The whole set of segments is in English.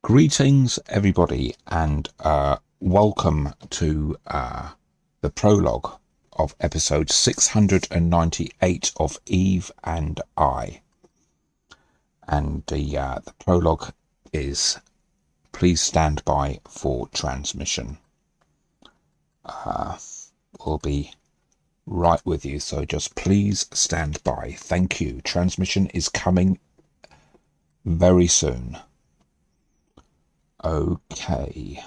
Greetings, everybody, and welcome to the prologue of episode 698 of Eve and I. And the prologue is "Please stand by for transmission." We'll be right with you, so just please stand by. Thank you. Transmission is coming very soon. Okay,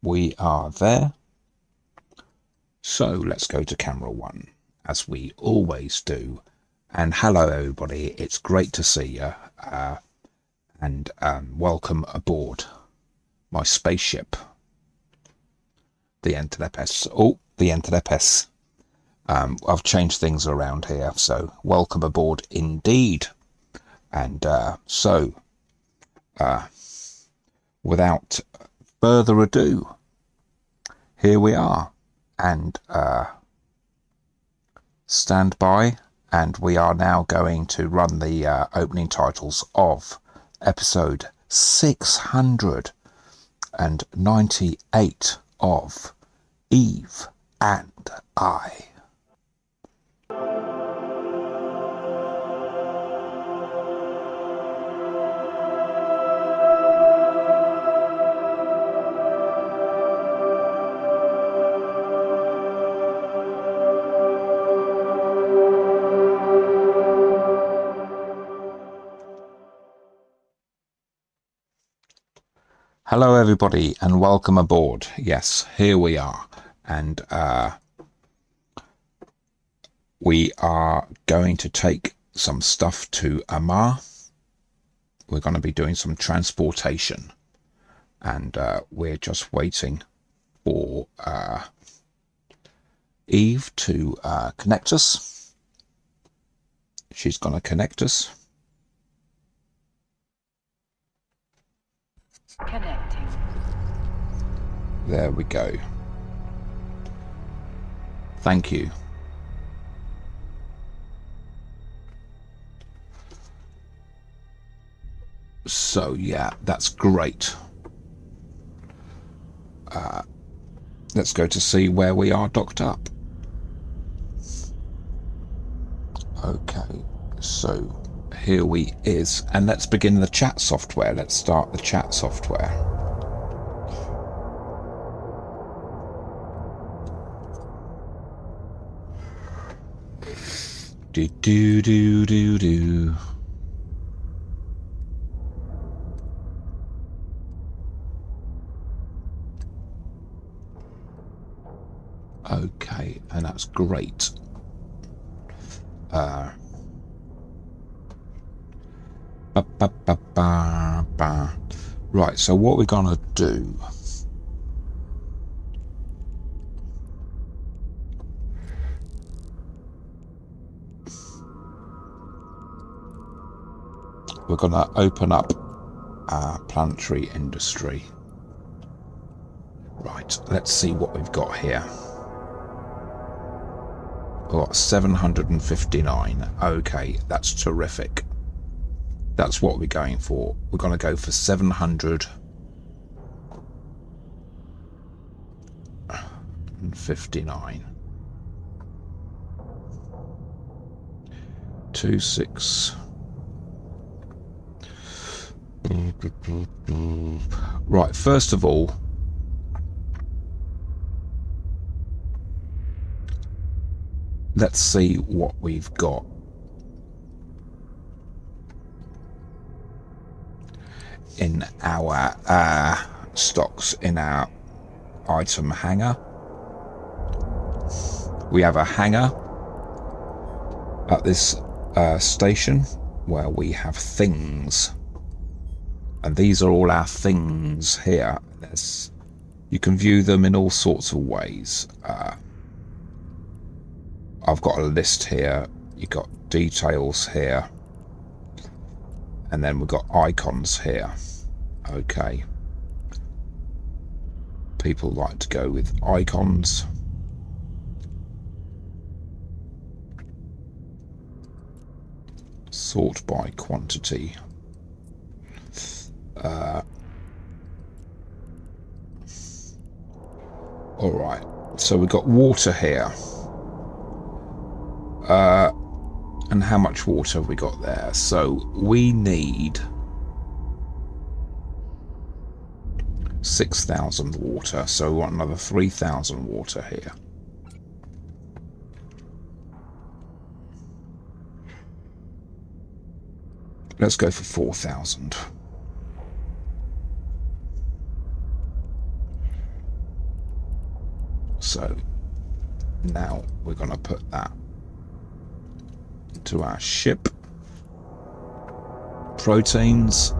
we are there. So let's go to camera one, as we always do. And hello, everybody. It's great to see you. And welcome aboard my spaceship, the Entelepes. Oh, the Entelepes. I've changed things around here, so welcome aboard indeed. And without further ado, here we are, and stand by, and we are now going to run the opening titles of episode 698 of Eve and I. Hello, everybody, and welcome aboard. Yes, here we are, and we are going to take some stuff to Amar. We're going to be doing some transportation, and we're just waiting for Eve to connect us. She's going to connect us. Connecting. There we go. Thank you. So yeah, that's great. Let's go to see where we are docked up. Okay, so here we is, and let's begin the chat software. Let's start the chat software. Do do do do do. Okay, and that's great. Right, so what we're gonna do, we're gonna open up our planetary industry. Right, let's see what we've got here. We've got 759. Okay, that's terrific. That's what we're going for. We're going to go for 759. 26. Right, first of all, let's see what we've got. In our stocks, in our item hangar. We have a hangar at this station where we have things, and these are all our things here. You can view them in all sorts of ways. I've got a list here. You've got details here. And then we've got icons here. Okay. People like to go with icons. Sort by quantity. Alright, so we've got water here. And how much water have we got there? So we need 6,000 water, so we want another 3,000 water here. Let's go for 4,000. So now we're going to put that into our ship. Proteins.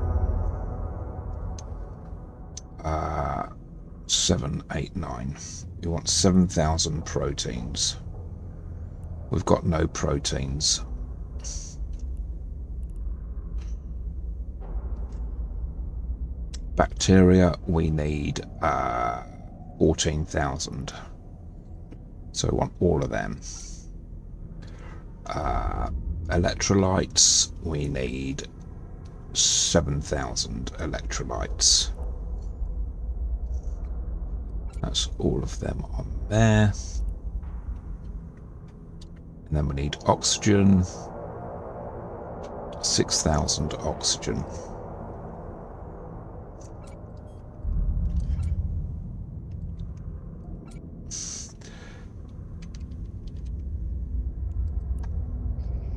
7, 8, 9. We want 7,000 proteins. We've got no proteins. Bacteria, we need 14,000. So we want all of them. Electrolytes, we need 7,000 electrolytes. That's all of them on there. And then we need oxygen. 6,000 oxygen.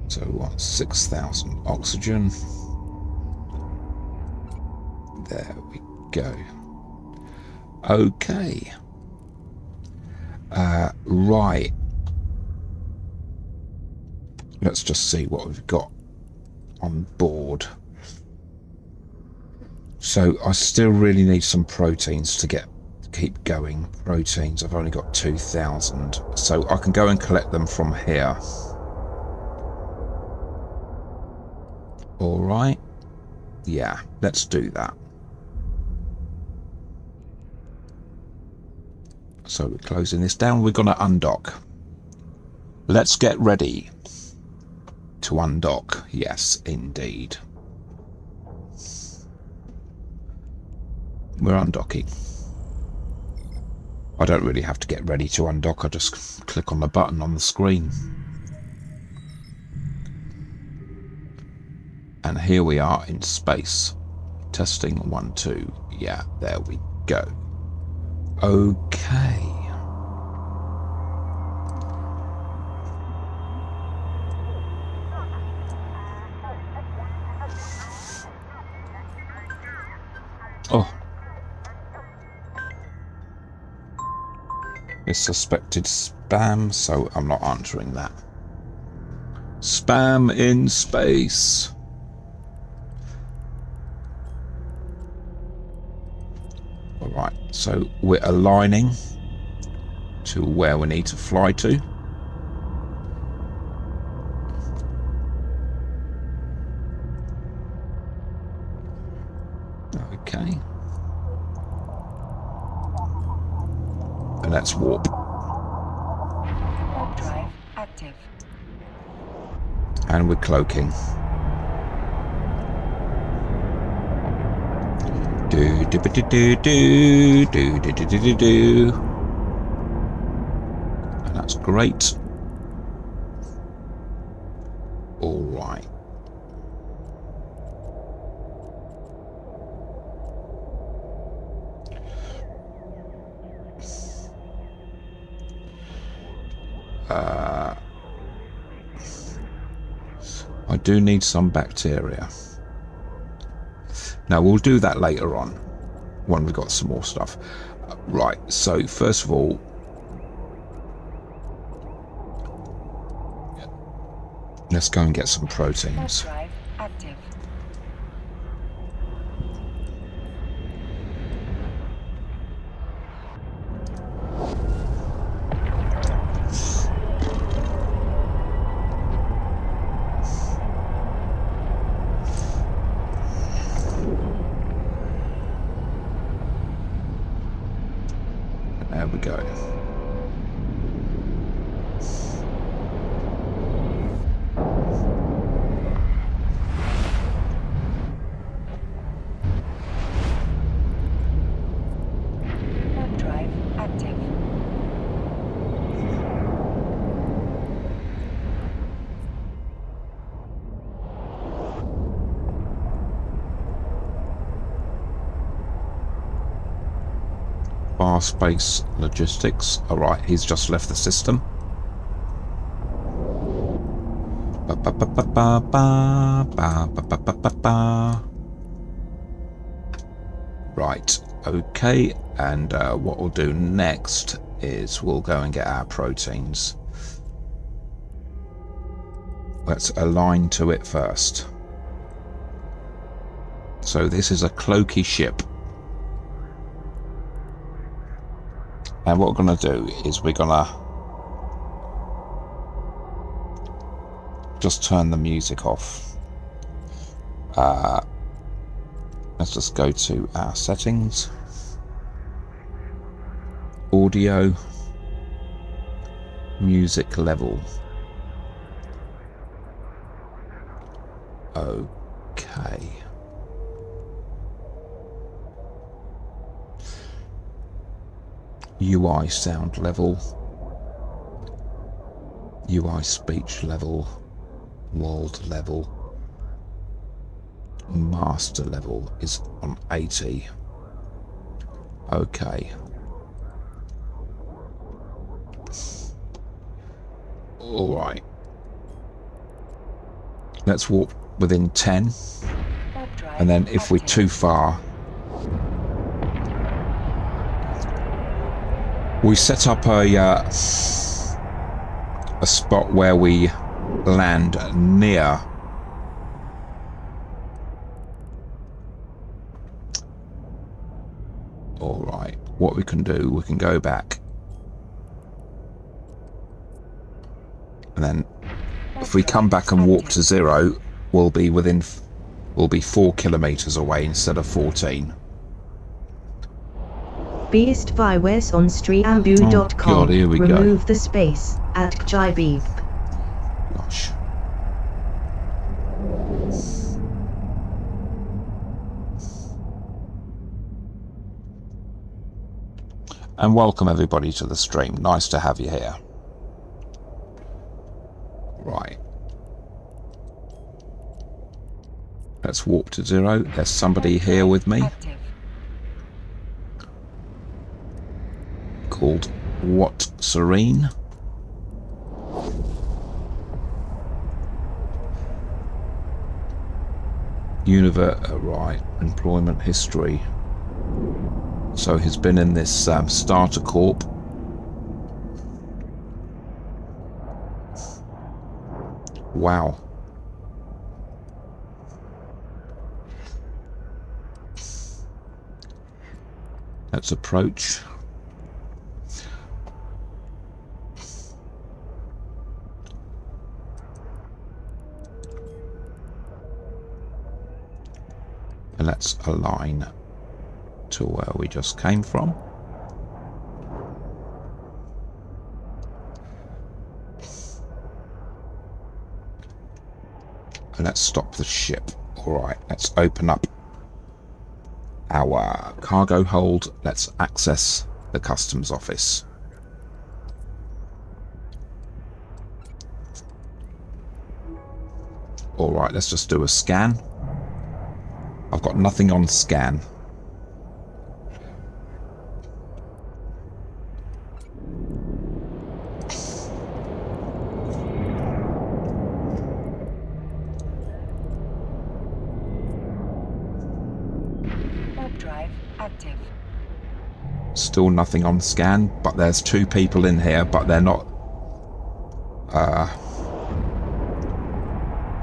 So we want 6,000 oxygen. There we go. Okay. Right. Let's just see what we've got on board. So I still really need some proteins to keep going. Proteins, I've only got 2,000. So I can go and collect them from here. All right. Yeah, let's do that. So we're closing this down. We're going to undock. Let's get ready to undock. Yes, indeed. We're undocking. I don't really have to get ready to undock. I just click on the button on the screen. And here we are in space. Testing 1, 2. Yeah, there we go. Okay. Oh. It's suspected spam, so I'm not answering that. Spam in space. Alright, so we're aligning to where we need to fly to. Okay. And let's warp. Warp drive active. And we're cloaking. Do do do do do do do do do do. And that's great. All right. I do need some bacteria. Now we'll do that later on when we've got some more stuff. Right, so first of all, let's go and get some proteins. Drive active. There we go. Bar space logistics. Alright, he's just left the system. Right, okay, and what we'll do next is we'll go and get our proteins. Let's align to it first. So this is a cloaky ship. And what we're going to do is we're going to just turn the music off. Let's just go to our settings. Audio. Music level. Okay. UI sound level. UI speech level. World level. Master level is on 80. Okay. Alright. Let's warp within 10. And then if we're too far, we set up a spot where we land near alright, what we can do, we can go back and then if we come back and warp to 0, we'll be 4 kilometers away instead of 14. Beast virus on streambu.com. Oh God, here we Remove go. the space at Beep. Gosh. And welcome everybody to the stream. Nice to have you here. Right. Let's warp to 0. There's somebody here with me. Called What Serene. Right, employment history. So he's been in this starter corp. Wow. Let's approach. And let's align to where we just came from. And let's stop the ship. Alright, let's open up our cargo hold. Let's access the customs office. Alright, let's just do a scan. I've got nothing on scan. Warp drive active. Still nothing on scan, but there's 2 people in here, but they're not...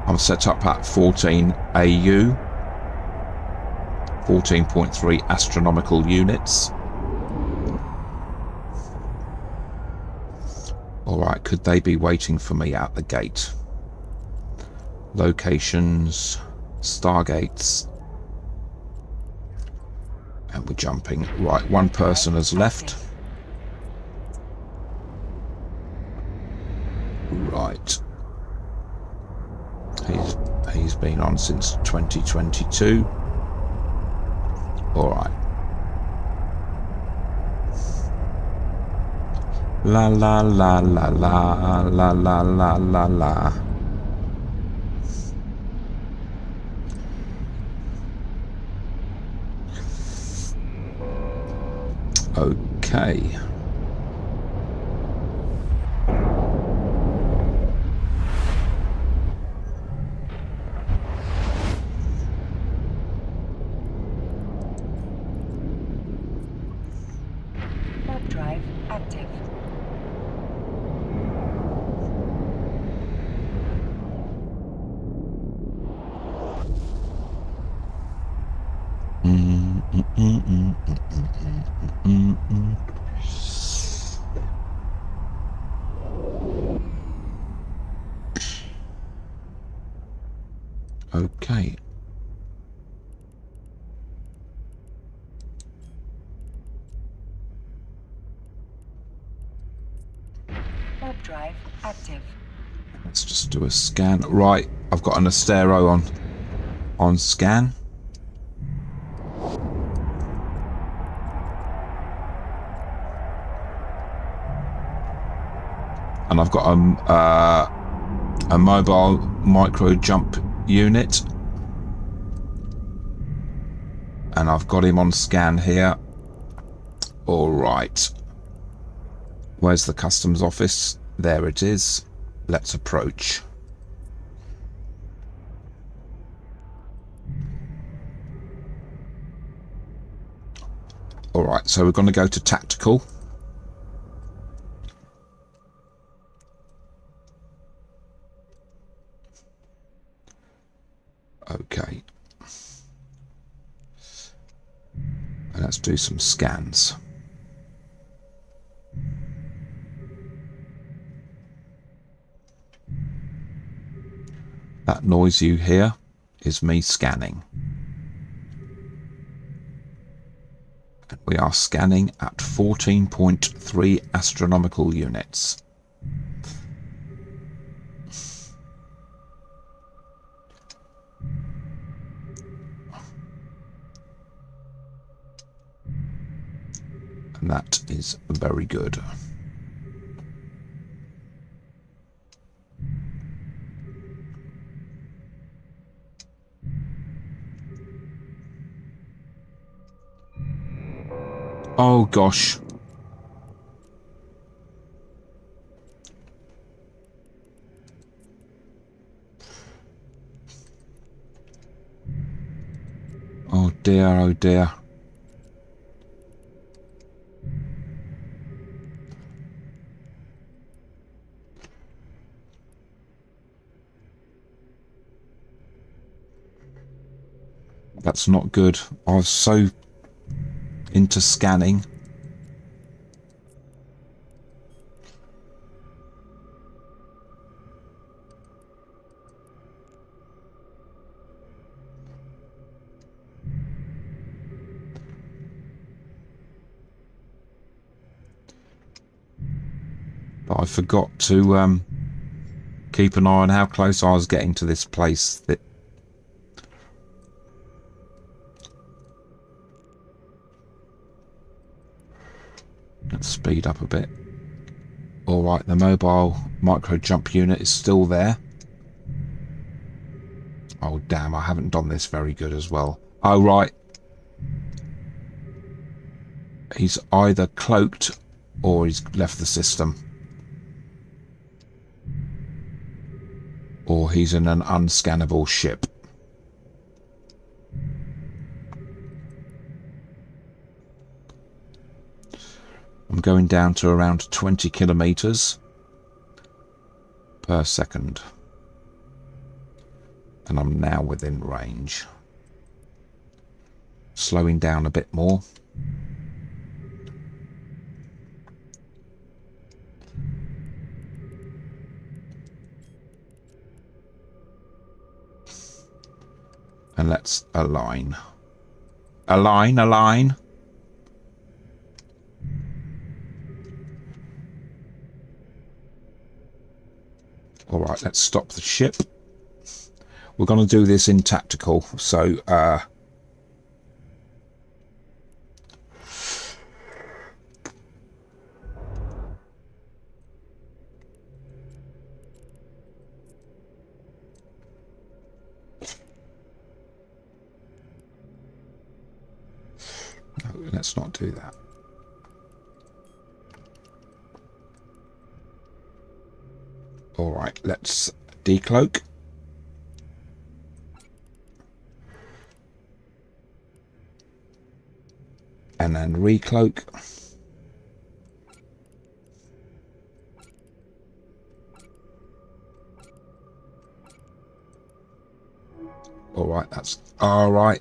I'm set up at 14 AU. 14.3 astronomical units. Alright, could they be waiting for me at the gate? Locations, stargates. And we're jumping. Right, one person has left. Right. He's been on since 2022. Alright. La la la la la la la la la la. Okay. Warp drive active. Okay. Warp drive active. Let's just do a scan. Right, I've got an Astero on scan. And I've got a mobile micro jump unit. And I've got him on scan here. All right. Where's the customs office? There it is. Let's approach. All right, so we're going to go to tactical. Okay. And let's do some scans. That noise you hear is me scanning. And we are scanning at 14.3 astronomical units. And that is very good. Oh gosh. Oh dear, oh dear. That's not good. I was so into scanning. But I forgot to keep an eye on how close I was getting to this place. Let's speed up a bit. Alright, the mobile micro jump unit is still there. Oh damn, I haven't done this very good as well. Oh right. He's either cloaked or he's left the system. Or he's in an unscannable ship. I'm going down to around 20 kilometers per second. And I'm now within range. Slowing down a bit more. And let's align. Align, align. Alright, let's stop the ship. We're going to do this in tactical, so no, let's not do that. All right, let's decloak. And then recloak. All right, that's all right.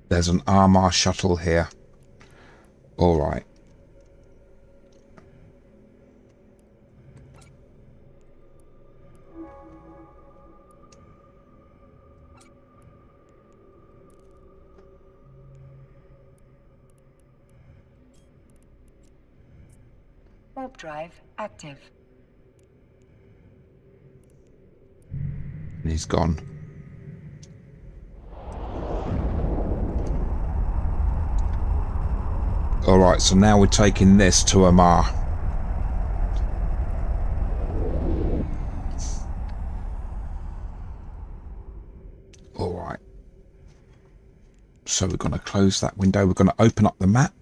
There's an armor shuttle here. All right. Warp drive active. And he's gone. All right, so now we're taking this to Amar. All right. So we're going to close that window. We're going to open up the map.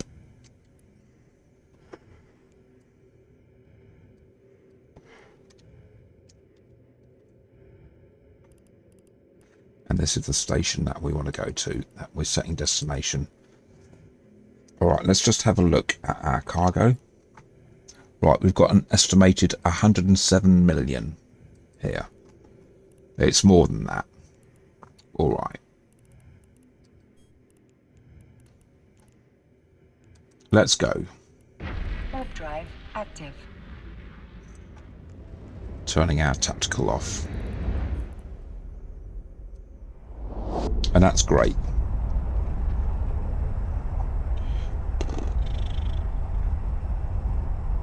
And this is the station that we want to go to, that we're setting destination. All right, let's just have a look at our cargo. Right, we've got an estimated 107 million here. It's more than that. All right. Let's go. Warp drive active. Turning our tactical off. And that's great.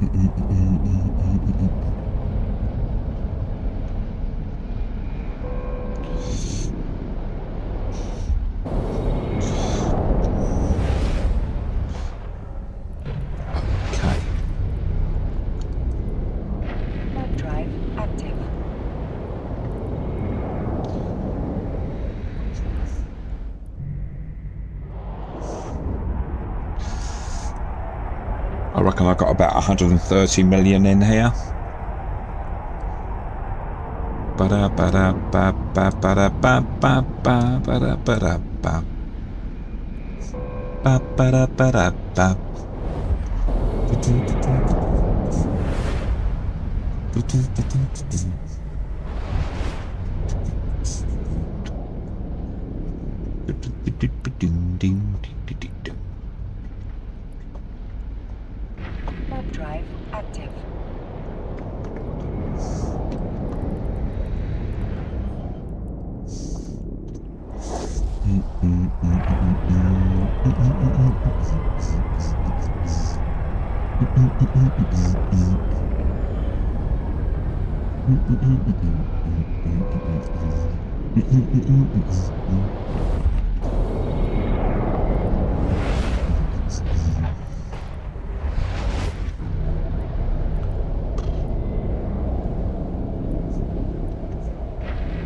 Okay. Warp drive active. I reckon I got about 130 million in here. Ba-da ba-da ba ba ba-da ba ba ba ba-da ba-da ba. Ba ba-da ba-da ba. Warp drive active.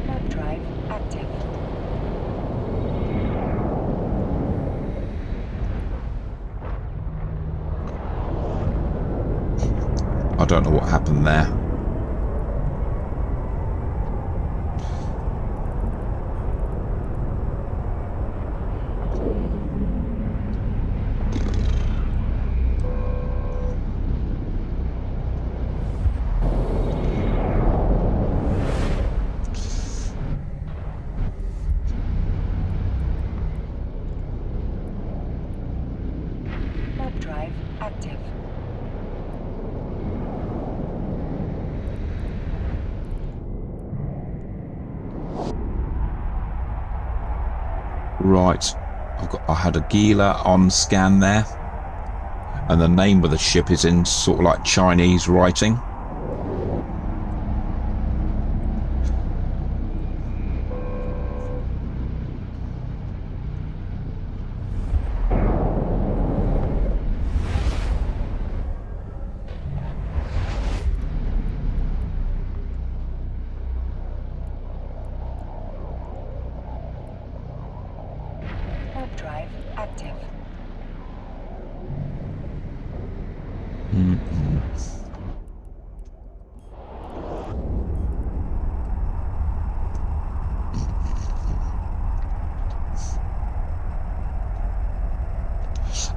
Warp drive active. I don't know what happened there. Warp drive active. Right, I had a Gila on scan there, and the name of the ship is in sort of like Chinese writing. active.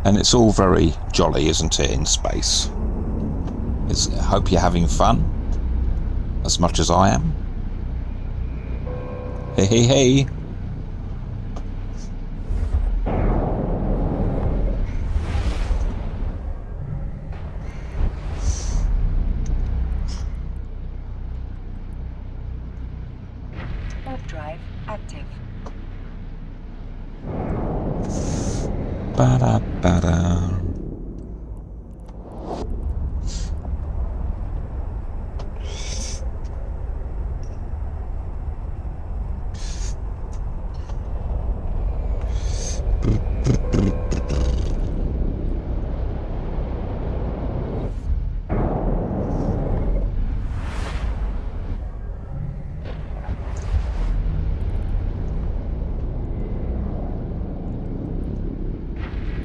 And it's all very jolly, isn't it, in space? I hope you're having fun, as much as I am. Hey, hey, hey. Warp drive active. Ba-da-ba-da.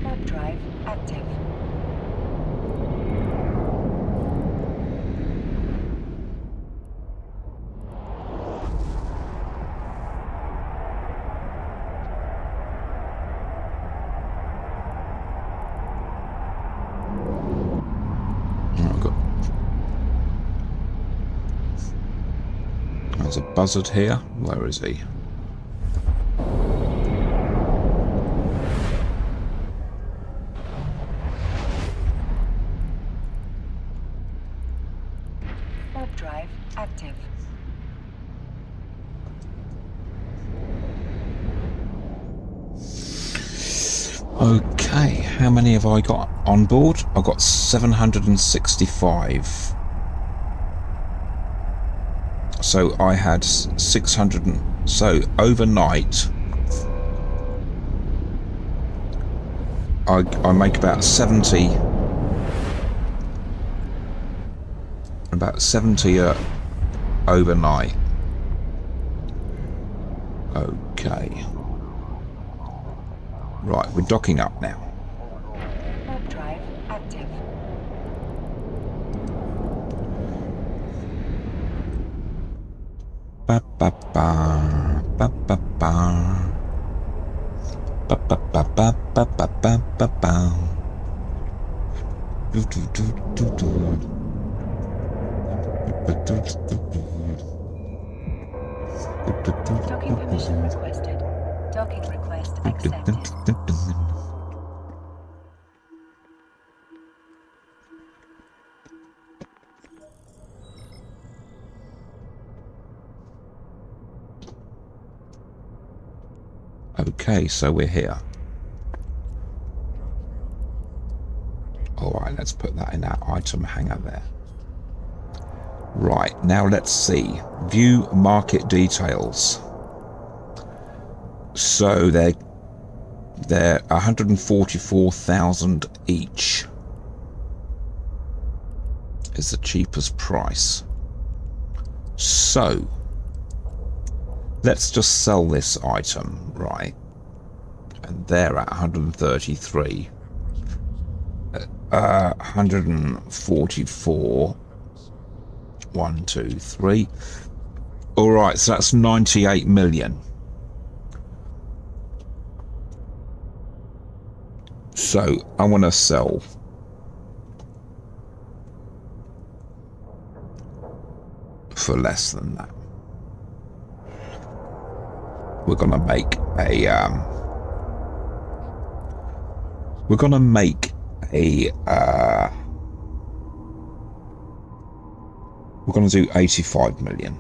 Warp drive active. There's a buzzard here. Where is he? Warp drive active. Okay, how many have I got on board? I've got 765. So I had 600 so overnight I make about 70 overnight. Okay, right, we're docking up now. Warp drive active. Ba ba ba ba ba ba ba ba ba ba ba ba ba ba ba. Do do do do do. Docking permission requested. Docking request accepted. Okay, so we're here. Alright, let's put that in our item hanger there. Right, now let's see. View market details. So they're 144,000 each. Is the cheapest price. So let's just sell this item, right? And they're at 133. 144. 1, 2, 3. All right, so that's 98 million. So I want to sell for less than that. We're gonna make a we're gonna do 85 million.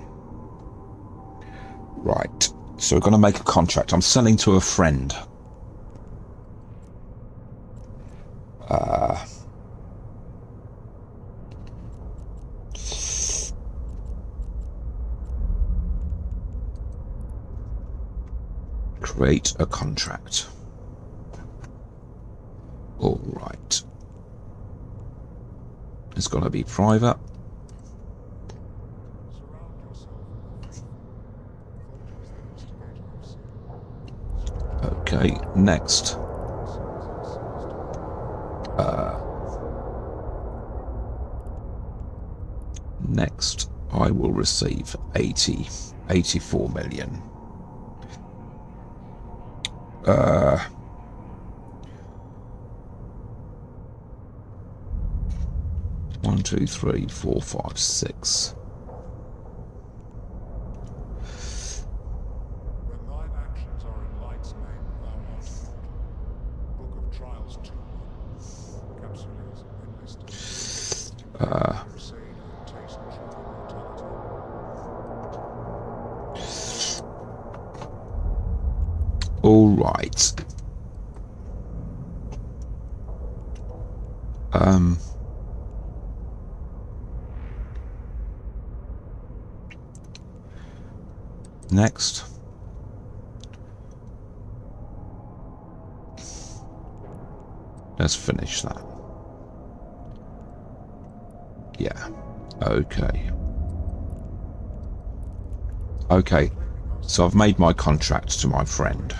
Right, so we're gonna make a contract. I'm selling to a friend. Create a contract. All right. It's going to be private. Okay, next. Next, I will receive 84 million. 1, 2, 3, 4, 5, 6. When thine actions are in light's name, thou art not. Book of Trials 2:1. Capsules enlisted. Crusade and taste true immortality. All right. Next. Let's finish that. Yeah. Okay. Okay. So I've made my contract to my friend.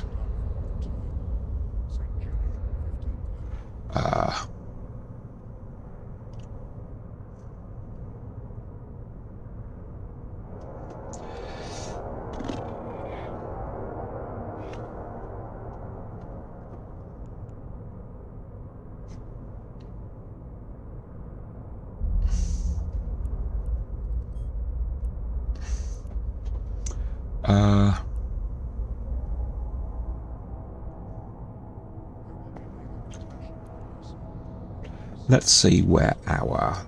Let's see where our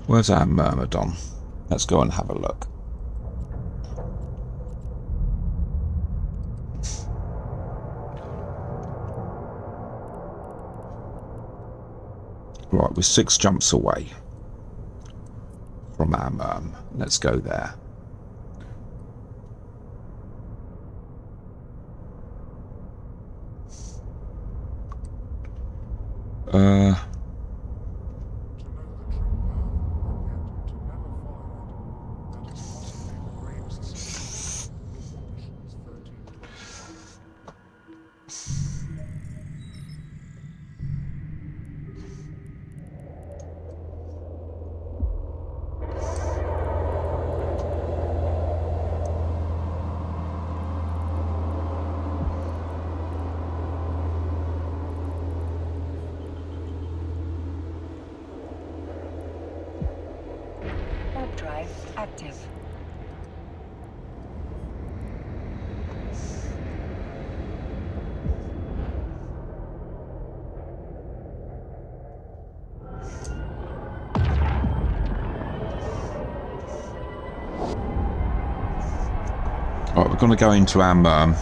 where's our Myrmidon? Let's go and have a look. Right, we're 6 jumps away from our Myrm. Let's go there. Warp drive active. Right, we're going to go into our Myrm.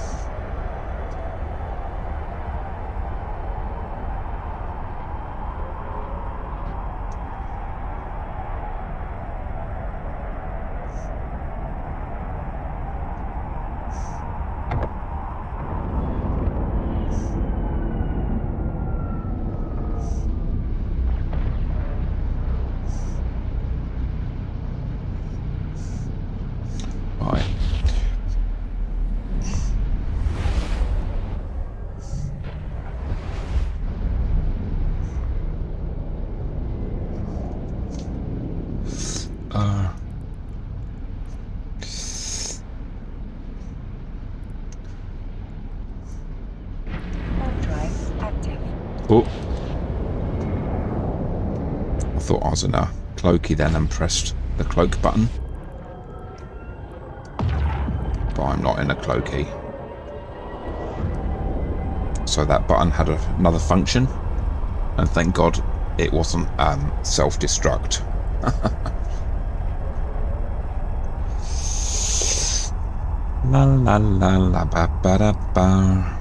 Right. Warp drive active. Oh. I thought I was in a cloaky then and pressed the cloak button. But I'm not in a cloaky. So that button had another function. And thank God it wasn't self-destruct. La la la la ba ba da ba.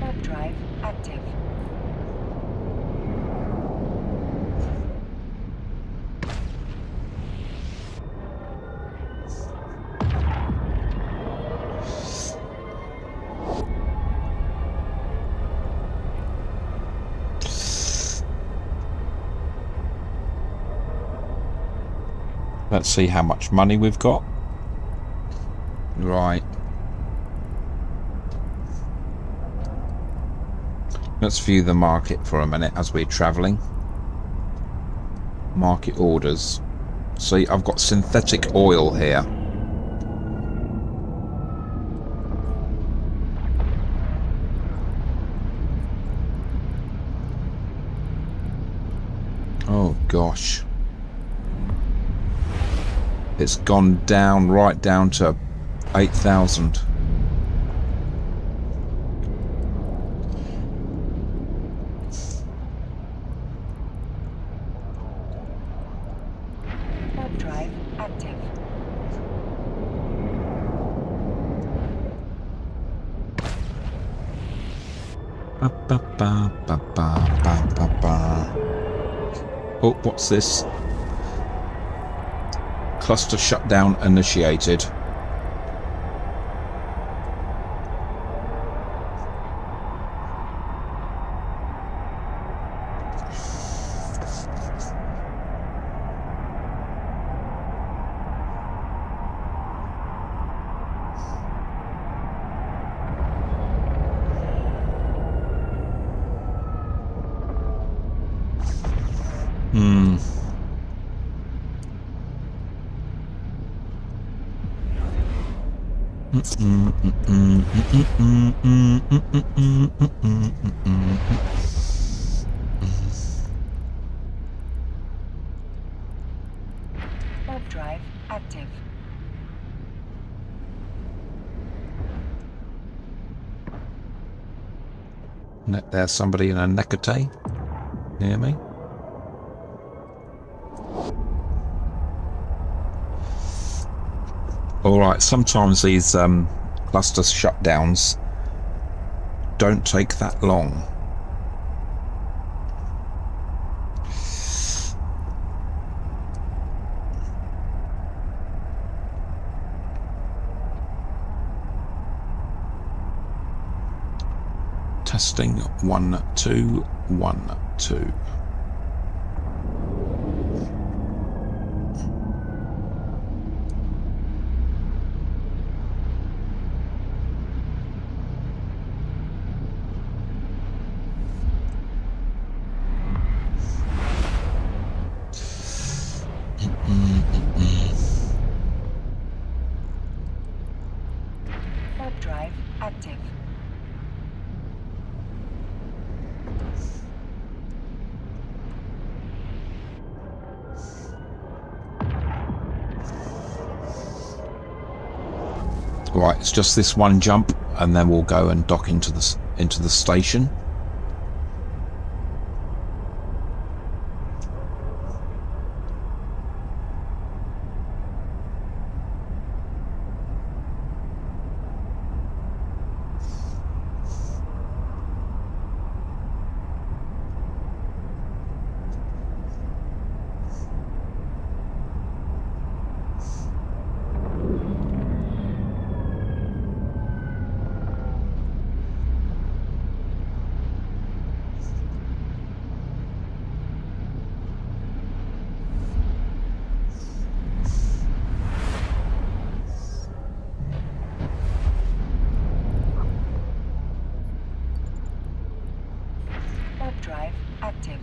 Warp drive active. Let's see how much money we've got. Right. Let's view the market for a minute as we're travelling. Market orders. See, I've got synthetic oil here. Oh gosh. It's gone down, right down to 8,000. Warp drive active. Ba, ba, ba, ba, ba, ba, ba, ba. Oh, what's this? Cluster shutdown initiated. Warp drive active. There's somebody in a Nekate near me. Alright, sometimes these cluster shutdowns don't take that long. Testing 1 2 1 2. Warp drive active. Right, it's just this one jump, and then we'll go and dock into the station. Warp drive active.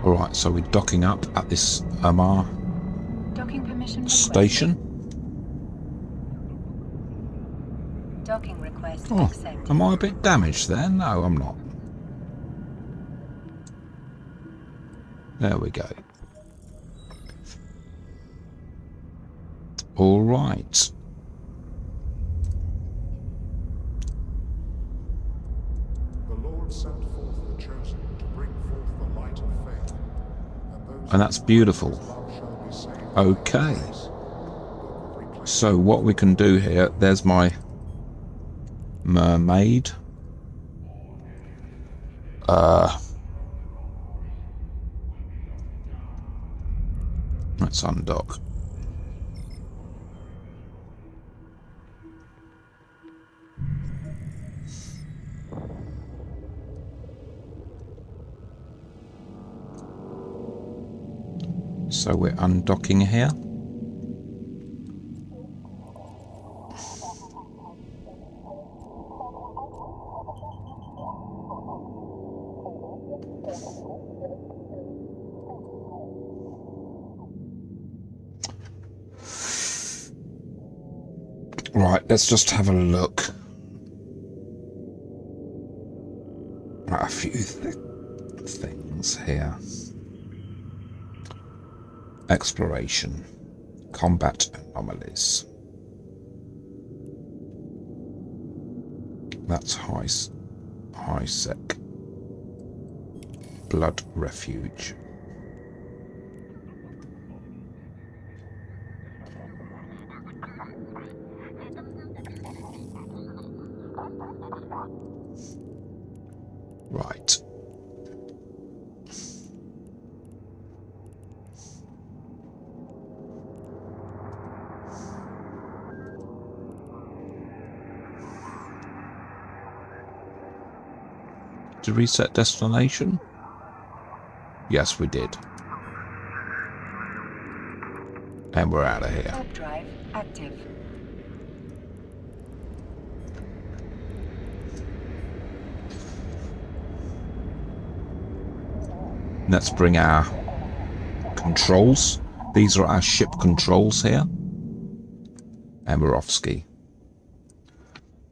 Alright, so we're docking up at this Amar Docking permission requested. station. Docking request Oh, accepted. am I a bit damaged there? No, I'm not. There we go. Alright. The Lord sent forth the chosen to bring forth the light of faith, and those And that's beautiful. whose love shall be saved. Okay. So what we can do here, there's my mermaid. Let's undock. So we're undocking here. Right, let's just have a look at a few things here. Exploration. Combat anomalies. That's high sec. Blood refuge. Right. To reset destination? Yes, we did. And we're out of here. Warp drive active. Let's bring our controls. These are our ship controls here. And we're off ski.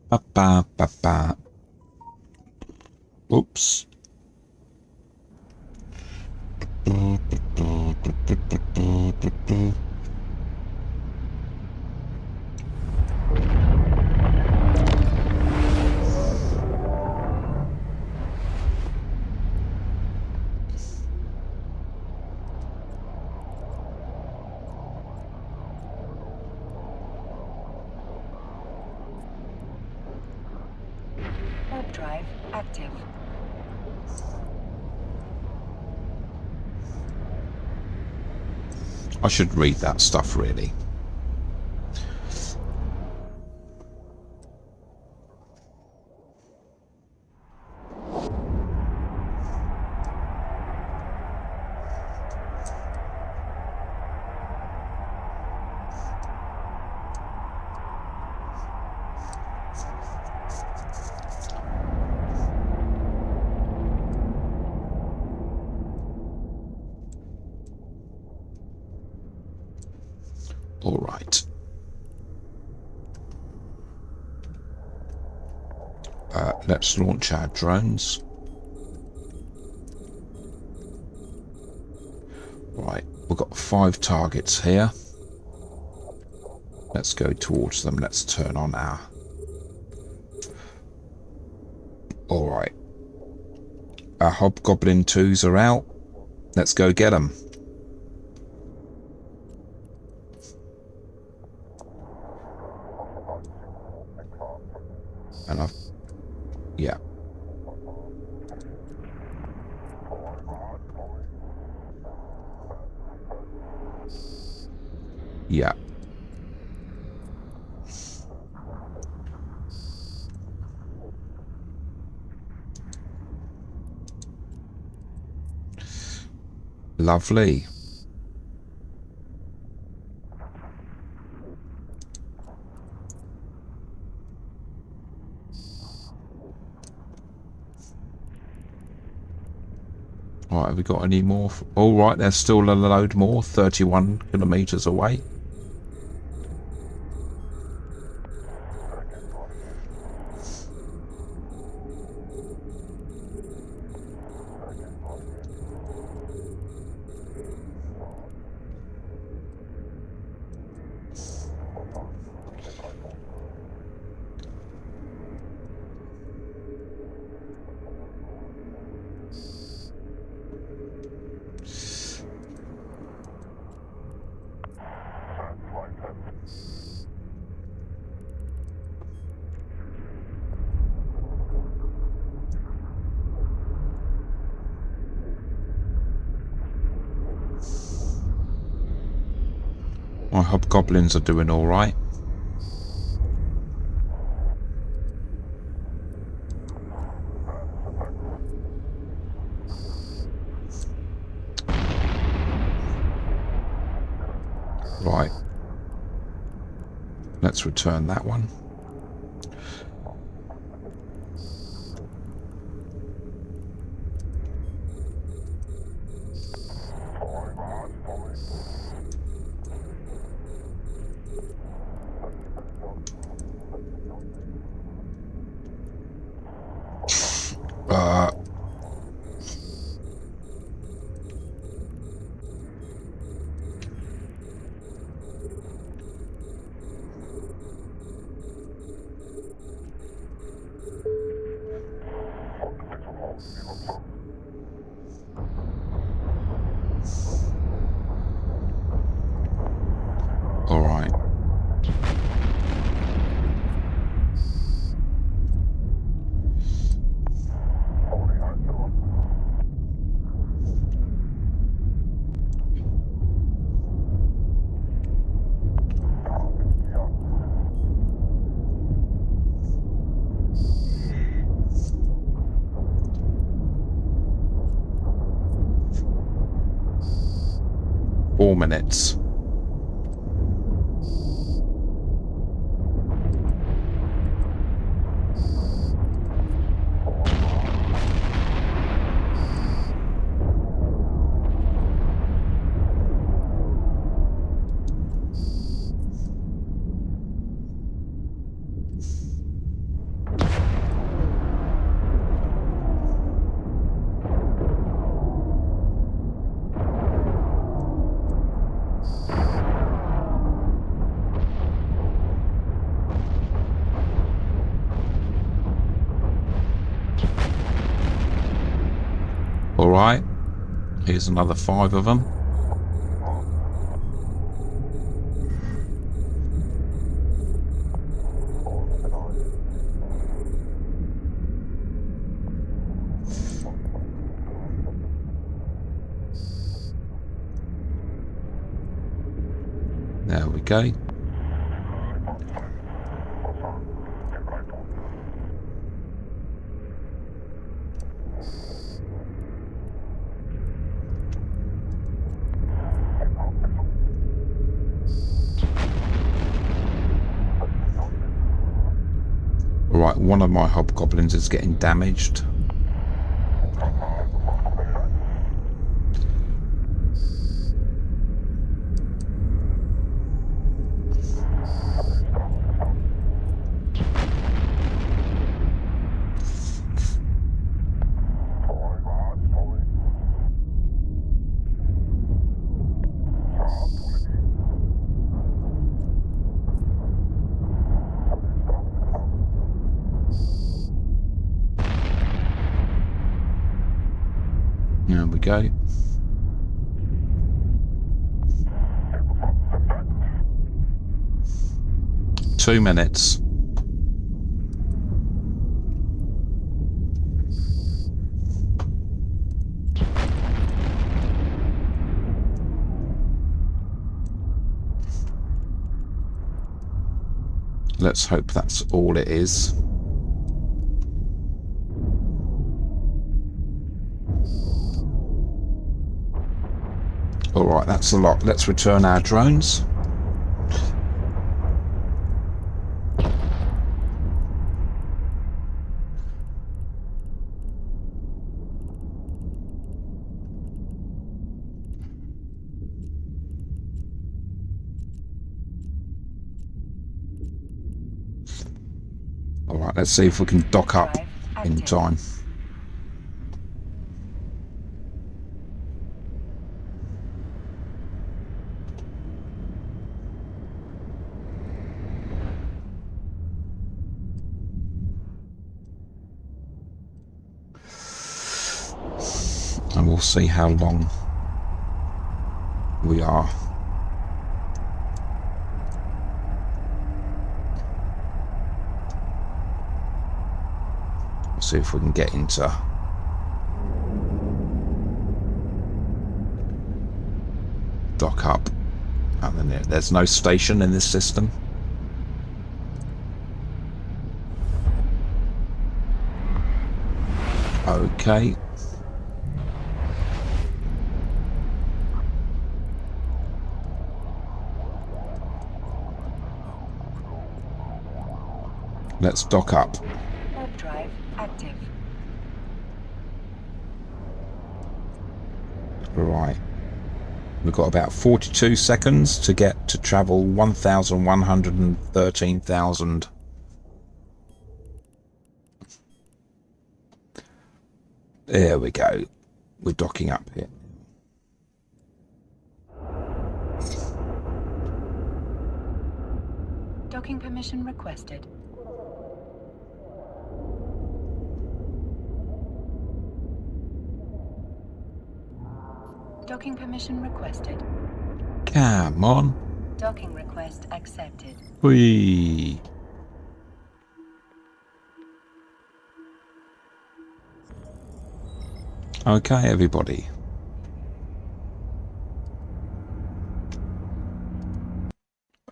Ba-ba-ba-ba. Oops. Warp drive active. I should read that stuff, really. All right. Let's launch our drones. Right, we've got 5 targets here. Let's go towards them. Let's turn on our... All right. Our Hobgoblin 2s are out. Let's go get them. And I've... Yeah. Yeah. Lovely. Right, have we got any more? All right, there's still a load more. 31 kilometers away. My hobgoblins are doing all right. Right. Let's return that one. Uh, all right. Four minutes. All right. Here's another 5 of them. There we go. Right, one of my hobgoblins is getting damaged. There we go. Two minutes. Let's hope that's all it is. All right, that's a lot. Let's return our drones. All right, let's see if we can dock up in time. And we'll see how long we are. We'll see if we can get into dock up And then there's no station in this system. Okay. Let's dock up. Warp drive active. Right. We've got about 42 seconds to get to travel 1,113,000. There we go. We're docking up here. Docking permission requested. Docking permission requested. Come on. Docking request accepted. Whee. Okay, everybody.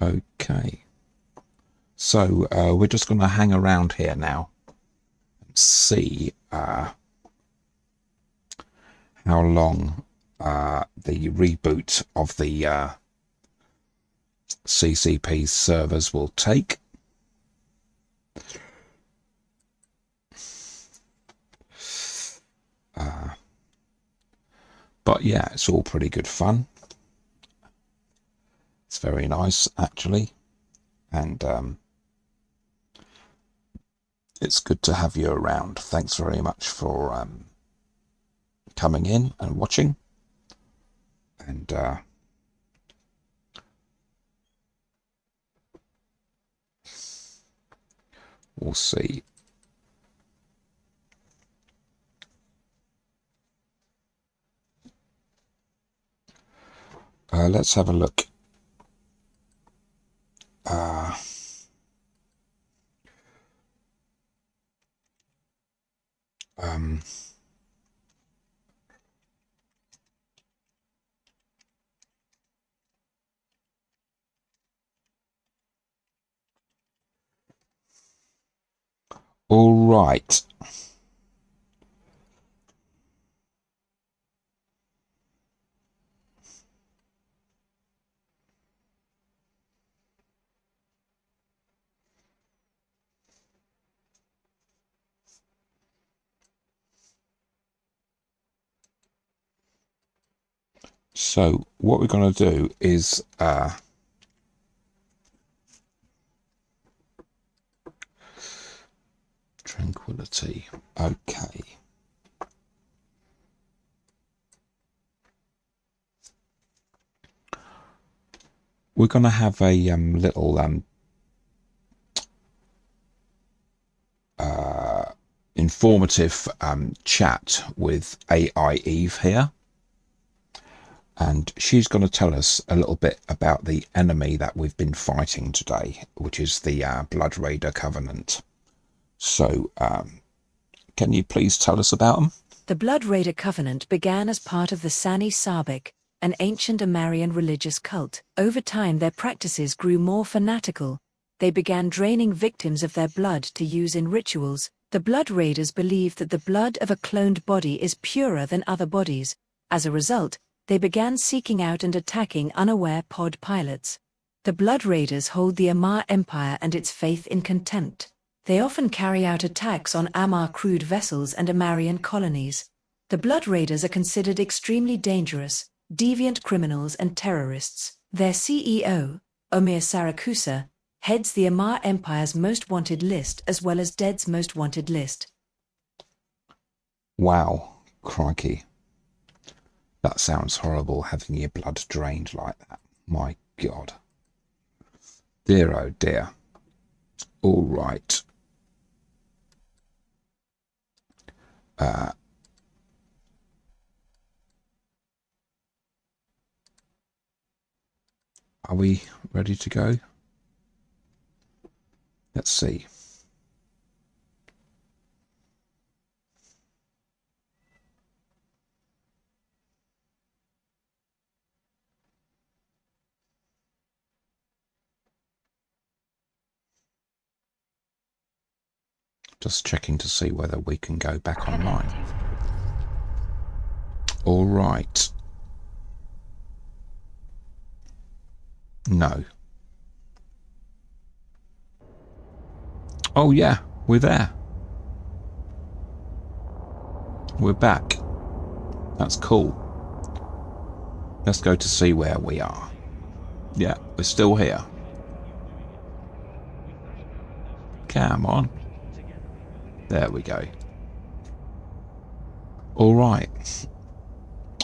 Okay. So we're just going to hang around here now and see how long the reboot of the CCP servers will take. But yeah, it's all pretty good fun. It's very nice, actually. And it's good to have you around. Thanks very much for coming in and watching. And we'll see. Let's have a look. All right. So what we're going to do is tranquility. Okay. We're going to have a little informative chat with AI Eve here. And she's going to tell us a little bit about the enemy that we've been fighting today, which is the Blood Raider Covenant. So, can you please tell us about them? The Blood Raider Covenant began as part of the Sani Sabik, an ancient Amarian religious cult. Over time their practices grew more fanatical. They began draining victims of their blood to use in rituals. The Blood Raiders believed that the blood of a cloned body is purer than other bodies. As a result, they began seeking out and attacking unaware pod pilots. The Blood Raiders hold the Amar Empire and its faith in contempt. They often carry out attacks on Amar crewed vessels and Amarian colonies. The Blood Raiders are considered extremely dangerous, deviant criminals and terrorists. Their CEO, Omir Sarakusa, heads the Amar Empire's most wanted list as well as Dead's most wanted list. Wow, crikey. That sounds horrible, having your blood drained like that. My God. Dear oh dear. All right. Are we ready to go? Let's see. Just checking to see whether we can go back online. All right. No. Oh yeah, we're there. We're back. That's cool. Let's go to see where we are. Yeah, we're still here. Come on. There we go. All right.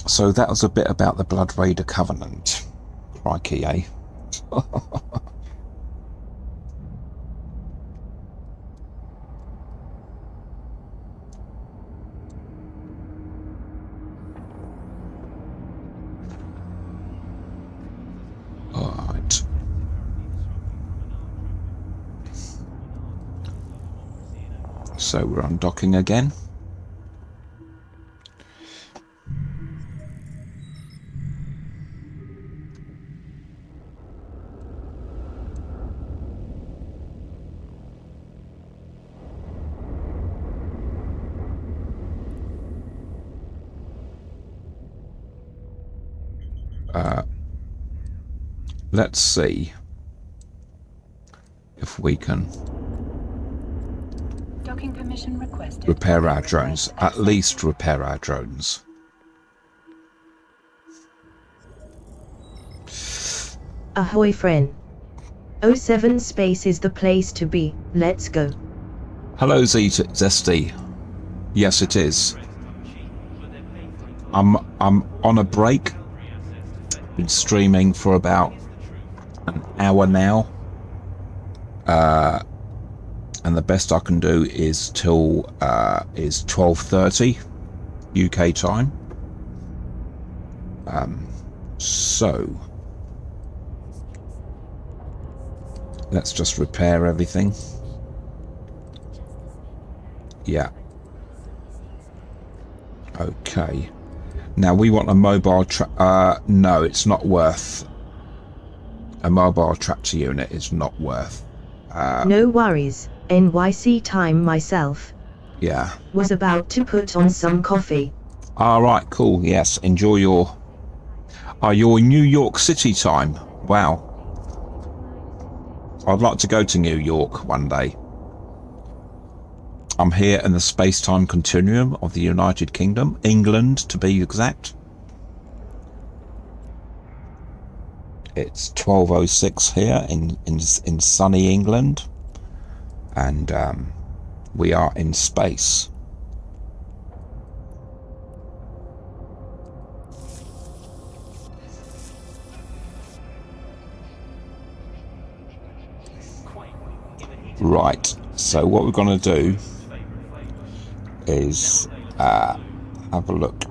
So that was a bit about the Blood Raider Covenant. Crikey, eh? Alright. So we're undocking again. Let's see if we can Docking permission requested. repair our drones. At least repair our drones. Ahoy, friend. O7 space is the place to be. Let's go. Hello, Zesty. Yes, it is. I'm on a break. Been streaming for about an hour now. And the best I can do is till is 12:30 UK time. So let's just repair everything. Yeah. Okay. Now we want a mobile no, it's not worth. A mobile tractor unit is not worth. No worries. NYC time myself. Yeah. Was about to put on some coffee. All right, cool. Yes, enjoy your New York City time. Wow. I'd like to go to New York one day. I'm here in the space-time continuum of the United Kingdom, England to be exact. It's 12:06 here in sunny England, and we are in space. Right, so what we're going to do is have a look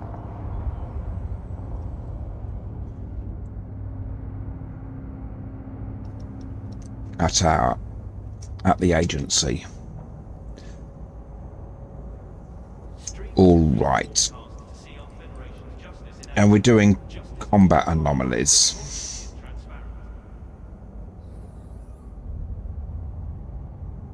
at the agency. All right, and we're doing combat anomalies.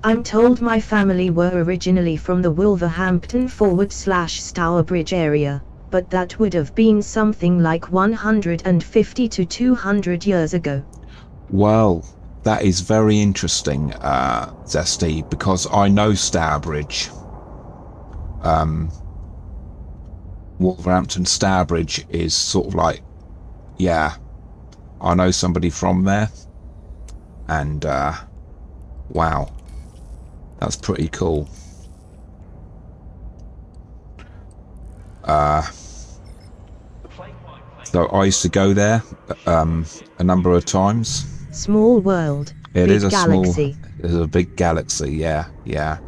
I'm told my family were originally from the Wolverhampton/Stourbridge area, but that would have been something like 150 to 200 years ago. Well, that is very interesting, Zesty, because I know Stourbridge. Wolverhampton Stourbridge is sort of like, yeah, I know somebody from there, and wow, that's pretty cool. So I used to go there a number of times. Small world, It big is a galaxy. It's a big galaxy, yeah, yeah.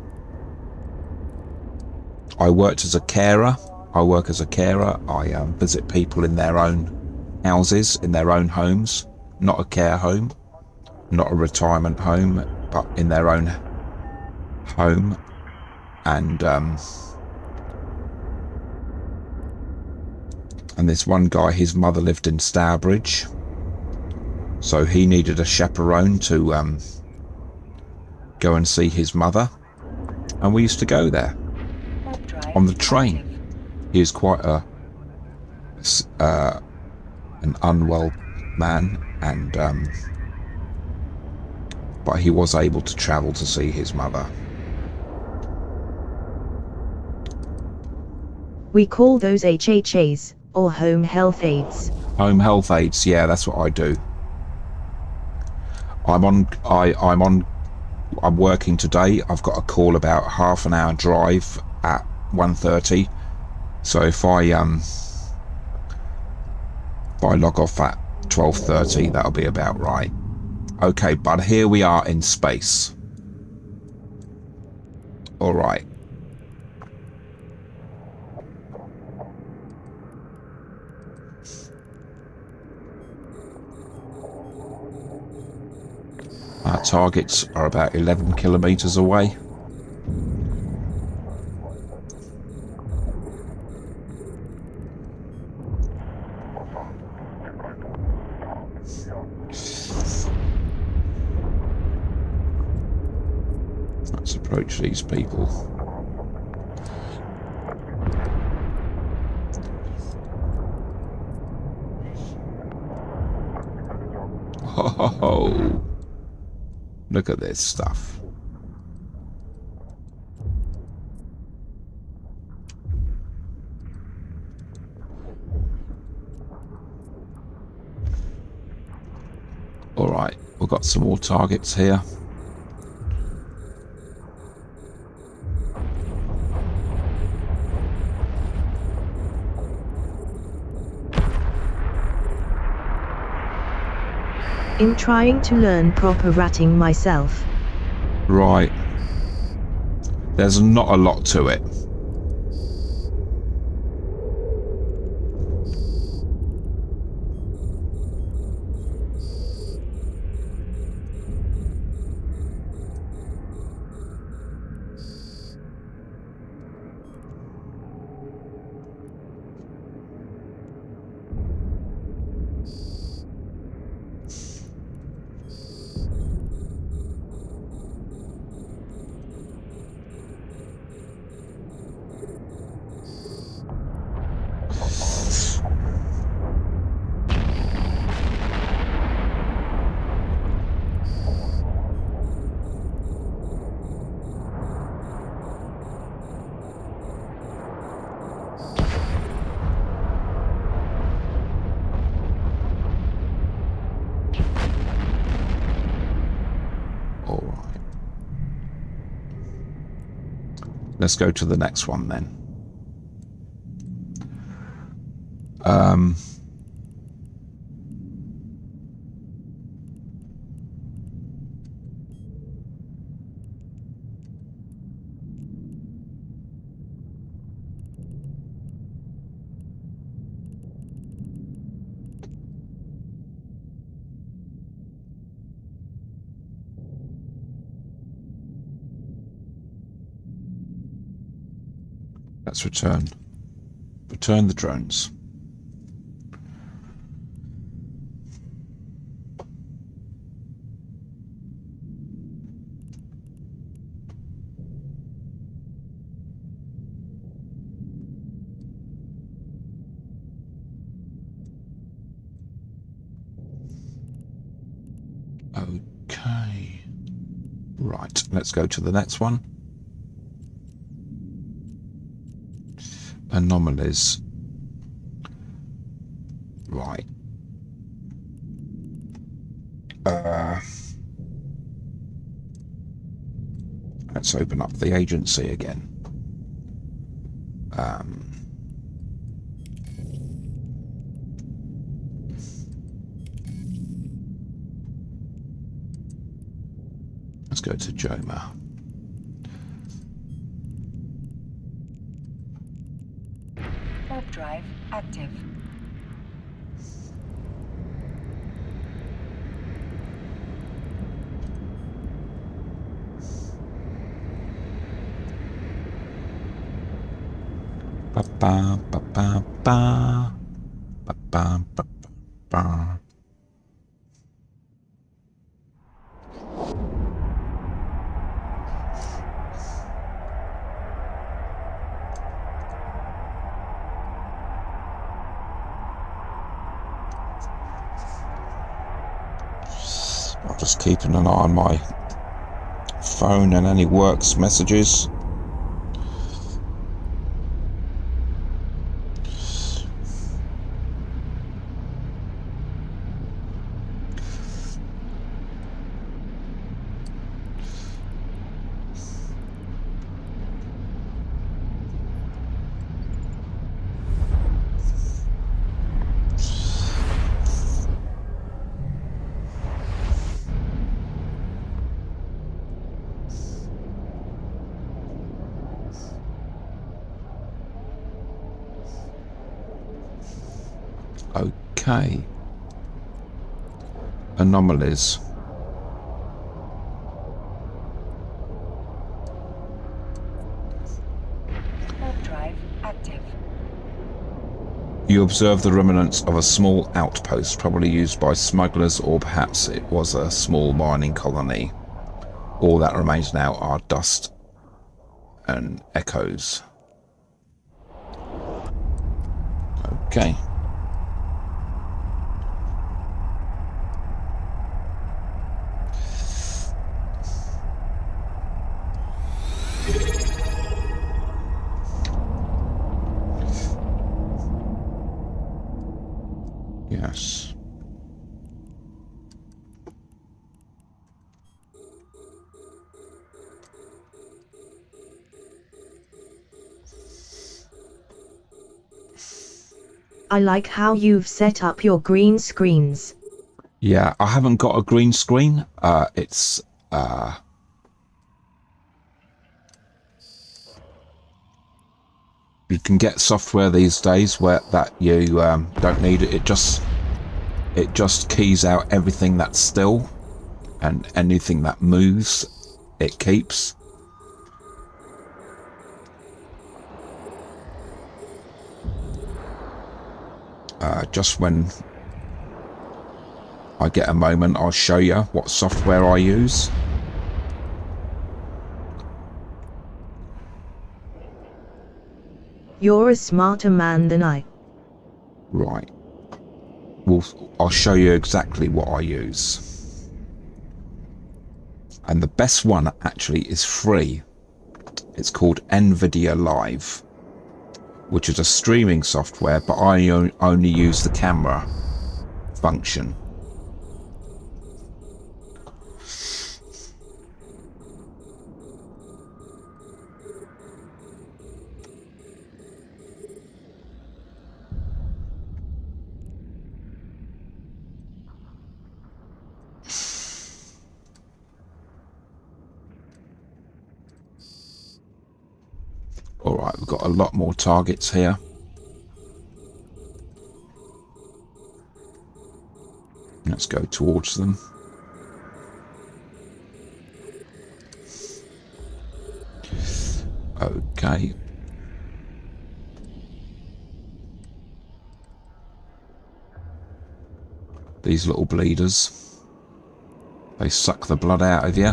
I worked as a carer. I work as a carer. I visit people in their own houses, in their own homes. Not a care home, not a retirement home, but in their own home. And this one guy, his mother lived in Stourbridge, so he needed a chaperone to go and see his mother. and we used to go there Warp drive on the train. active. He is quite an unwell man, and but he was able to travel to see his mother. We call those HHAs, or home health aides. Home health aides, yeah, that's what I do. I'm working today. I've got a call about half an hour drive at 1:30. So if I log off at 12:30, that'll be about right. Okay, but here we are in space. All right. Our targets are about 11 kilometers away. Let's approach these people. Oh, look at this stuff. All right, we've got some more targets here. In trying to learn proper ratting myself. Right. There's not a lot to it. Let's go to the next one then. Let's return the drones. Okay. Right, let's go to the next one. Anomolies. Right. Let's open up the agency again. Let's go to Joma. Warp drive active. Ba ba ba ba ba ba ba ba ba. I'm just keeping an eye on my phone and any works messages. Okay. Anomolies. Warp drive active. You observe the remnants of a small outpost, probably used by smugglers, or perhaps it was a small mining colony. All that remains now are dust and echoes. Okay. Yes. I like how you've set up your green screens. Yeah, I haven't got a green screen. It's you can get software these days where that you don't need it. It just keys out everything that's still, and anything that moves, it keeps. Just when I get a moment, I'll show you what software I use. You're a smarter man than I. Right. Well, I'll show you exactly what I use. And the best one actually is free. It's called NVIDIA Live, which is a streaming software, but I only use the camera function. Alright, we've got a lot more targets here. Let's go towards them. Okay. These little bleeders. They suck the blood out of you.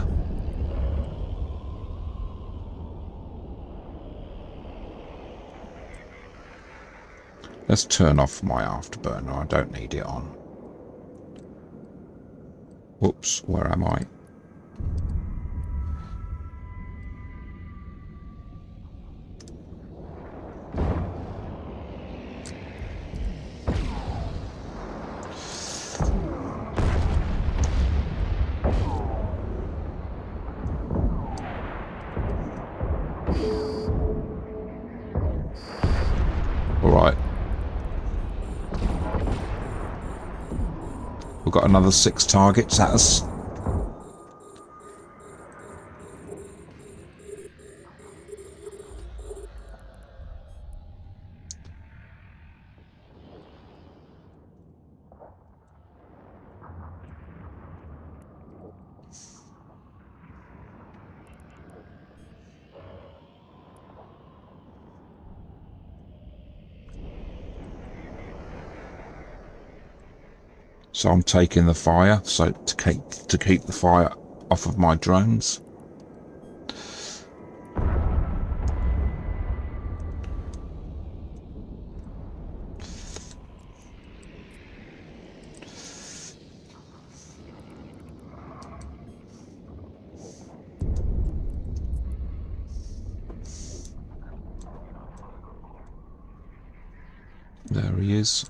Let's turn off my afterburner. I don't need it on. Whoops, where am I? Alright. We've got another 6 targets at us. So I'm taking the fire, so to keep the fire off of my drones. There he is.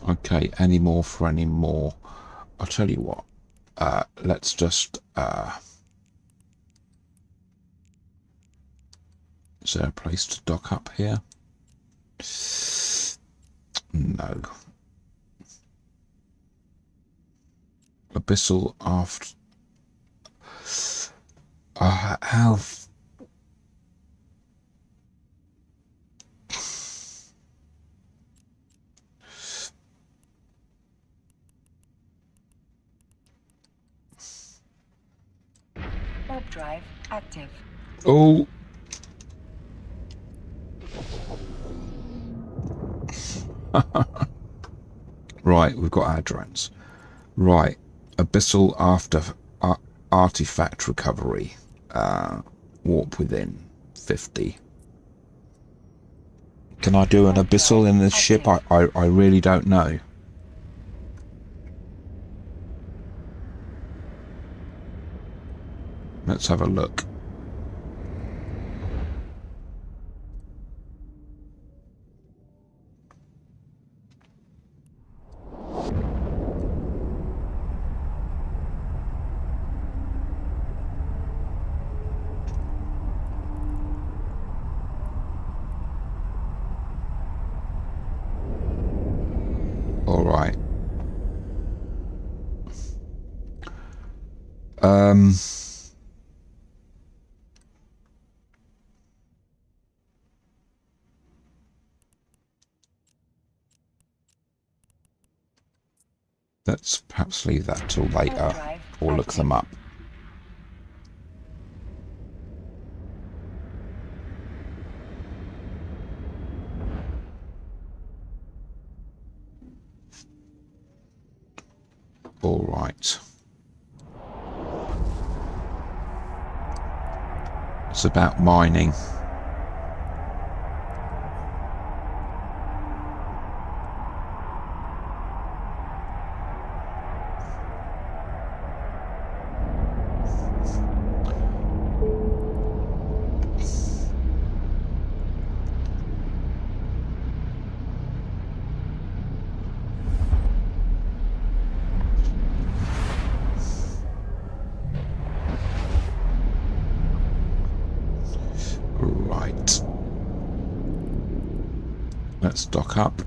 Okay, any more for any more? I'll tell you what. Let's just... is there a place to dock up here? No. Abyssal aft. How... Warp drive active. Oh! Right, we've got our drones. Right, Abyssal after artifact recovery. Warp within 50. Can I do an Abyssal in this ship? I really don't know. Let's have a look. All right. Let's perhaps leave that till later, or look them up. All right. It's about mining. Right. Let's dock up.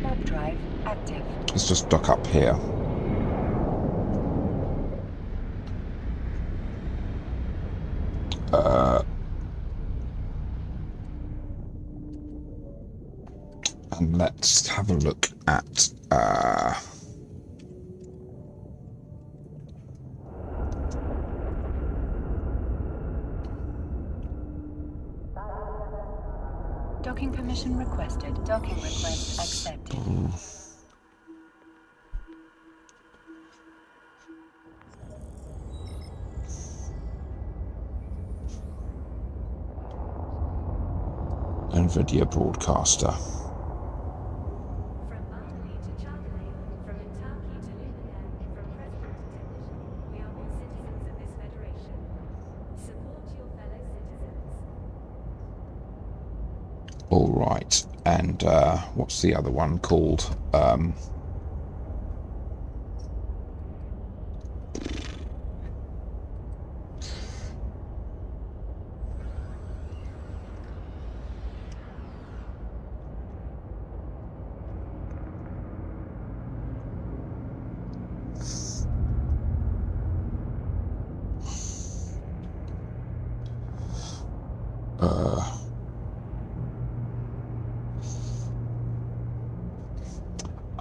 Warp drive active. Let's just dock up here. And let's have a look at Docking permission requested. Docking request accepted. NVIDIA broadcaster. From Bartley to Charley, from Kentucky to Luminaire, from president to technician, we are all citizens of this federation. Support your fellow citizens. All right, and what's the other one called?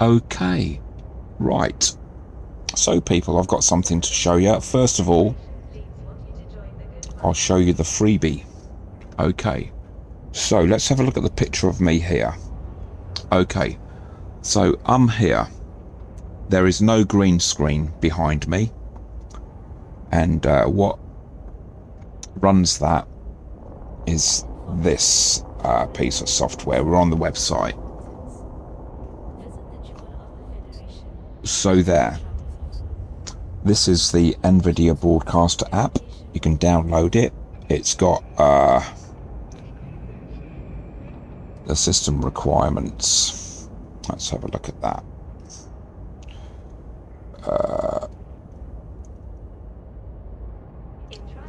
Okay, right. So people, I've got something to show you. First of all, I'll show you the freebie. Okay, so let's have a look at the picture of me here. Okay, so I'm here. there is no green screen behind me, and what runs that is this piece of software. We're on the website. So there. This is the NVIDIA Broadcaster app. You can download it. It's got the system requirements. Let's have a look at that.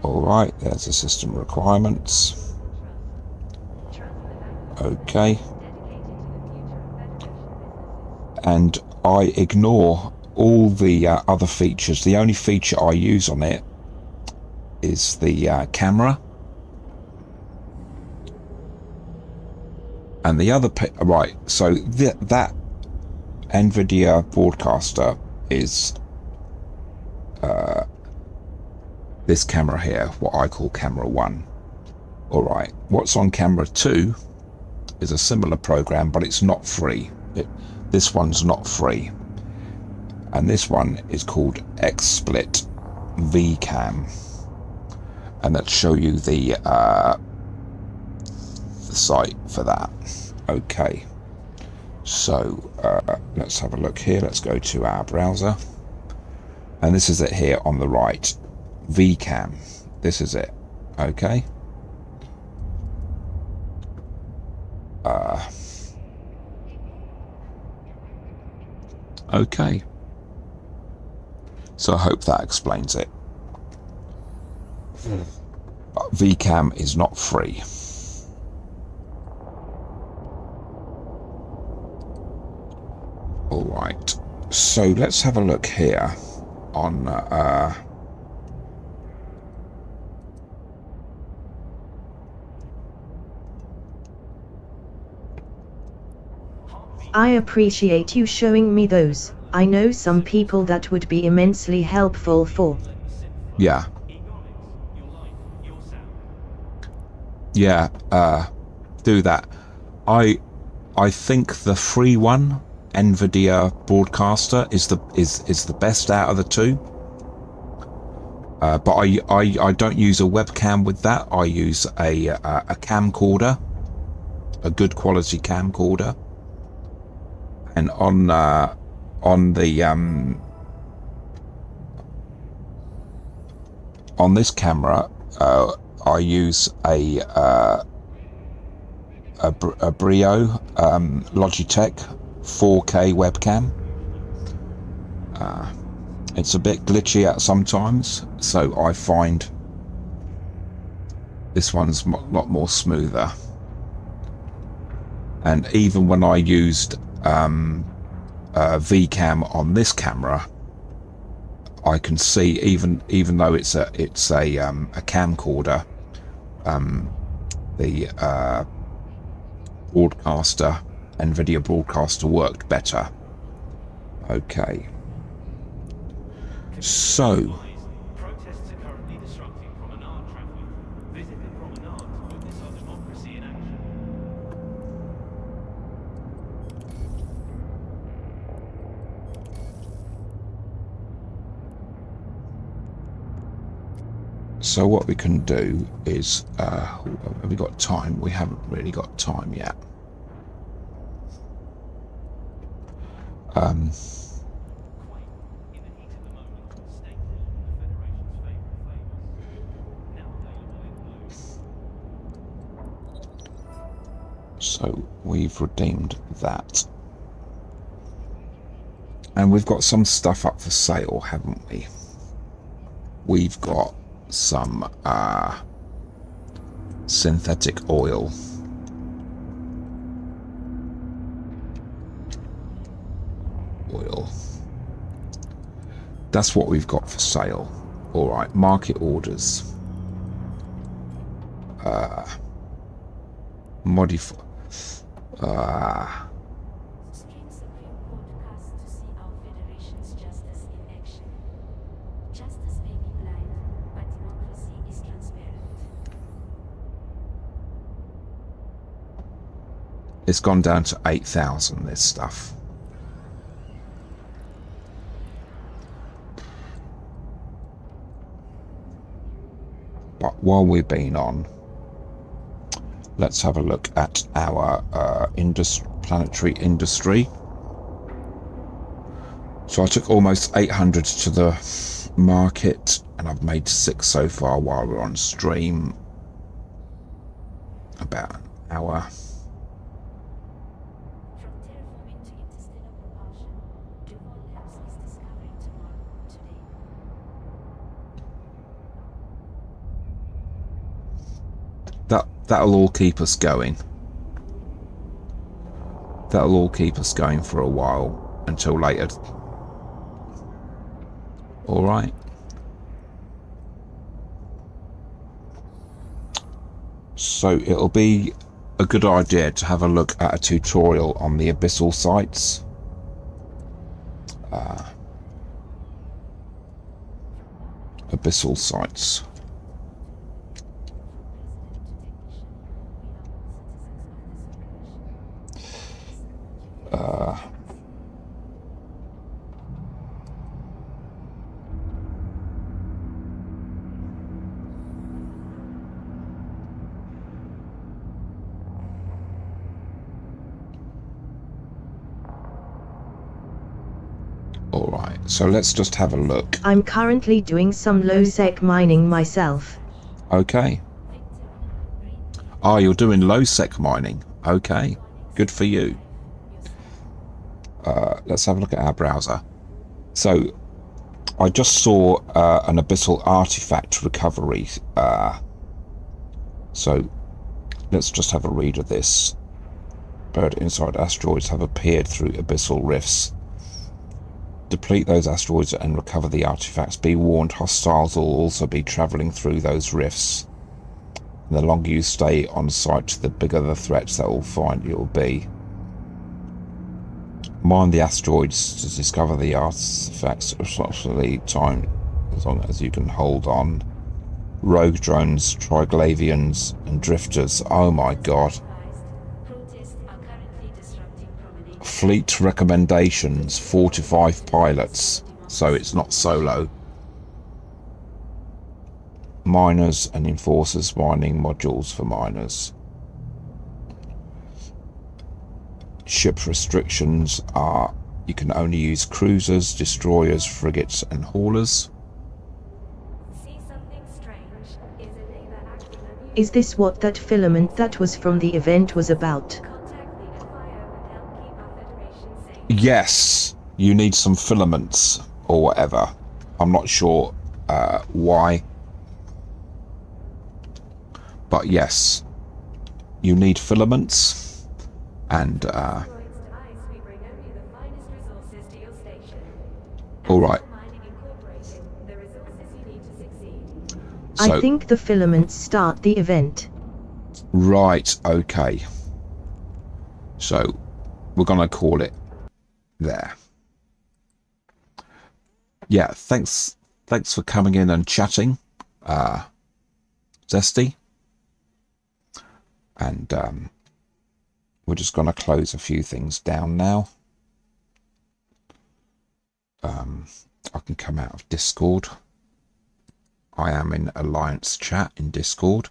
Alright, there's the system requirements. Okay. And I ignore all the other features. The only feature I use on it is the camera. And the other... Right, so that NVIDIA Broadcaster is this camera here, what I call camera 1. Alright, what's on camera 2 is a similar program, but it's not free. This one's not free. And this one is called XSplit VCam. And let's show you the site for that. Okay. So let's have a look here. Let's go to our browser. And this is it here on the right. VCam. This is it. Okay. Okay. So I hope that explains it. But VCam is not free. Alright. So let's have a look here on I appreciate you showing me those. I know some people that would be immensely helpful for. Yeah. Yeah, do that. I think the free one, NVIDIA Broadcaster, is the best out of the two. But I don't use a webcam with that. I use a camcorder, a good quality camcorder, and on this camera, I use a Brio Logitech 4K webcam. It's a bit glitchy at sometimes, so I find this one's a lot more smoother. And even when I used VCam on this camera, I can see even though it's a camcorder, the broadcaster, NVIDIA Broadcaster, worked better. Okay. So protests are currently disrupting promenade traffic. Visit the promenade to witness our democracy in action. So what we can do is, have we got time? We haven't really got time yet. So we've redeemed that. And we've got some stuff up for sale, haven't we? We've got some synthetic oil. That's what we've got for sale. All right, market orders. Modify. Stream Supreme Court cast to see our Federation's justice in action. Justice may be blind, but democracy is transparent. It's gone down to 8,000, this stuff. But while we've been on, let's have a look at our planetary industry. So I took almost 800 to the market, and I've made 6 so far while we're on stream. About an hour. From terraforming to interstellar propulsion, Duval Labs is discovering tomorrow, today. That'll all keep us going. That'll all keep us going for a while until later. All right. So it'll be a good idea to have a look at a tutorial on the abyssal sites. Abyssal sites. All right, so let's just have a look. I'm currently doing some low-sec mining myself. Okay. Ah, you're doing low-sec mining. Okay, good for you. Let's have a look at our browser. So, I just saw an abyssal artifact recovery. So, let's just have a read of this. Buried inside asteroids have appeared through abyssal rifts. Deplete those asteroids and recover the artifacts. Be warned, hostiles will also be travelling through those rifts. And the longer you stay on site, the bigger the threats that will find you'll be. Mine the asteroids to discover the artifacts. Approximately time as long as you can hold on. Rogue drones, triglavians, and drifters. Oh my god. Protests are currently disrupting promenade. Fleet recommendations, 4 to 5 pilots, so it's not solo. Miners and enforcers mining modules for miners. Ship restrictions are you can only use cruisers, destroyers, frigates and haulers. See something strange? Is a neighbor acting unusually? Is this what that filament that was from the event was about? Contact the FIO and help keep our Federation safe. Yes, you need some filaments or whatever. I'm not sure why. But yes, you need filaments and Droids to ice, we bring only the finest resources to your station. all right. Mining Incorporated, the resources you need to succeed. So I think the filaments start the event. right, okay. So we're gonna call it there. Yeah, thanks for coming in and chatting, Zesty. And we're just going to close a few things down now. I can come out of Discord. I am in Alliance chat in Discord.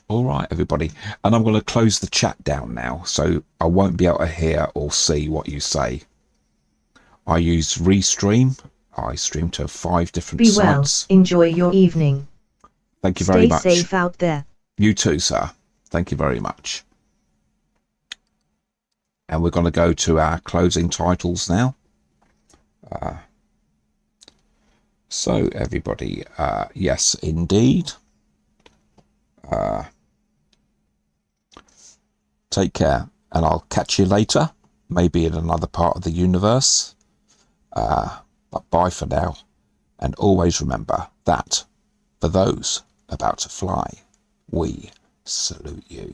All right, everybody. And I'm going to close the chat down now, so I won't be able to hear or see what you say. I use Restream. I stream to 5 different Be well, sites. enjoy your evening. Thank you very much. Stay safe out there. You too, sir. Thank you very much. And we're going to go to our closing titles now. So, everybody, yes, indeed. Take care, and I'll catch you later, maybe in another part of the universe. But bye for now, and always remember that for those about to fly, we salute you.